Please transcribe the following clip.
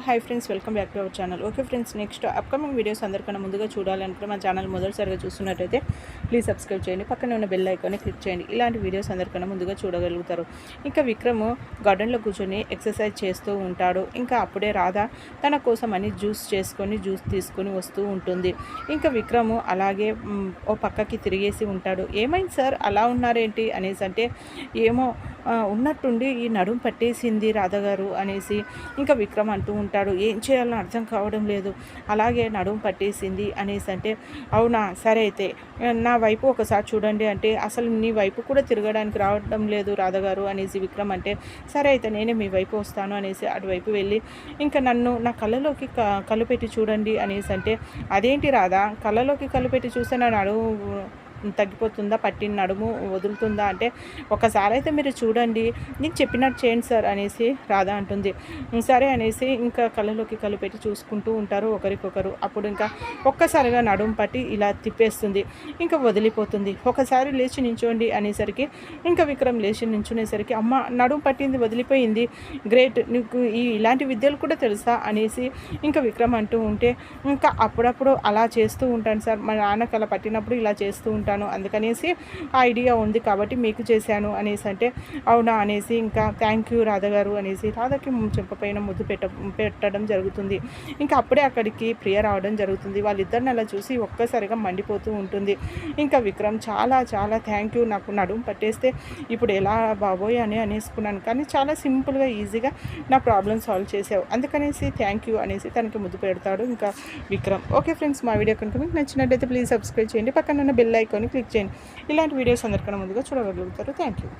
Hi friends, welcome back to our channel. Okay friends, next upcoming videos అందరికన్నా ముందుగా చూడాలనుకుంటే మన ఛానల్ మొదటిసారిగా చూస్తున్నట్టయితే ప్లీజ్ సబ్స్క్రైబ్ చేయండి, పక్కనే ఉన్న బెల్ ఐకాన్ని క్లిక్ చేయండి. ఇలాంటి వీడియోస్ అందరికన్నా ముందుగా చూడగలుగుతారు. ఇంకా విక్రమ్ గార్డెన్లో కూర్చొని ఎక్సర్సైజ్ చేస్తూ ఉంటాడు. ఇంకా అప్పుడే రాధ తన కోసం అని జ్యూస్ తీసుకొని వస్తూ ఉంటుంది. ఇంకా విక్రమ్ అలాగే ఓ పక్కకి తిరిగేసి ఉంటాడు. ఏమైంది సార్ అలా ఉన్నారేంటి అనేసి అంటే, ఏమో ఉన్నట్టుండి ఈ నడుము పట్టేసింది రాధ గారు అనేసి ఇంకా విక్రమ్ అంటూ ఉంటాడు. ఏం చేయాలో అర్థం కావడం లేదు, అలాగే నడుము పట్టేసింది అనేసి అంటే, అవునా సరే అయితే నా వైపు ఒకసారి చూడండి అంటే, అసలు నీ వైపు కూడా తిరగడానికి రావడం లేదు రాధ గారు అనేసి విక్రమ్ అంటే, సరే అయితే నేనే మీ వైపు వస్తాను అనేసి అటువైపు వెళ్ళి ఇంకా నన్ను నా కళ్ళలోకి కళ్ళు పెట్టి చూడండి అనేసి అంటే, అదేంటి రాధ కళ్ళలోకి కళ్ళు పెట్టి చూస్తే నా నడుము తగ్గిపోతుందా, పట్టిన నడుము వదులుతుందా అంటే, ఒకసారి అయితే మీరు చూడండి, నేను చెప్పినట్టు చేయండి సార్ అనేసి రాధ అంటుంది. సరే అనేసి ఇంకా కళ్ళలోకి కళ్ళు పెట్టి చూసుకుంటూ ఉంటారు ఒకరికొకరు. అప్పుడు ఇంకా ఒక్కసారిగా నడుము పట్టి ఇలా తిప్పేస్తుంది, ఇంకా వదిలిపోతుంది. ఒకసారి లేచి నించోండి అనేసరికి ఇంకా విక్రమ్ లేచి నించునేసరికి, అమ్మ నడుము పట్టింది, వదిలిపోయింది, గ్రేట్, నీకు ఇలాంటి విద్యలు కూడా తెలుసా అనేసి ఇంకా విక్రమ్ అంటూ ఉంటే, ఇంకా అప్పుడప్పుడు అలా చేస్తూ ఉంటాను సార్, మా నాన్నకి అలా పట్టినప్పుడు ఇలా చేస్తూ ఉంటాను, అందుకనేసి ఐడియా ఉంది కాబట్టి మీకు చేశాను అనేసి అంటే, అవునా అనేసి ఇంకా థ్యాంక్ యూ రాధ గారు అనేసి రాధకి చెంపపైన ముద్దు పెట్టడం జరుగుతుంది. ఇంకా అప్పుడే అక్కడికి ప్రియ రావడం జరుగుతుంది. వాళ్ళిద్దరిని అలా చూసి ఒక్కసారిగా మండిపోతూ ఉంటుంది. ఇంకా విక్రమ్ చాలా చాలా థ్యాంక్ యూ, నాకు నడుము పట్టేస్తే ఇప్పుడు ఎలా బాబోయ్ అని అనేసుకున్నాను, కానీ చాలా సింపుల్గా ఈజీగా నా ప్రాబ్లమ్ సాల్వ్ చేసావు, అందుకనేసి థ్యాంక్ యూ అనేసి తనకి ముద్దు పెడతాడు ఇంకా విక్రమ్. ఓకే ఫ్రెండ్స్, మా వీడియో కనుక మీకు నచ్చినట్టయితే ప్లీజ్ సబ్స్క్రైబ్ చేయండి, పక్కన ఉన్న బెల్ ఐకాన్ క్లిక్ చేయండి. ఇలాంటి వీడియోస్ అందరికన్నా ముందుగా చూడగలుగుతారు. Thank you.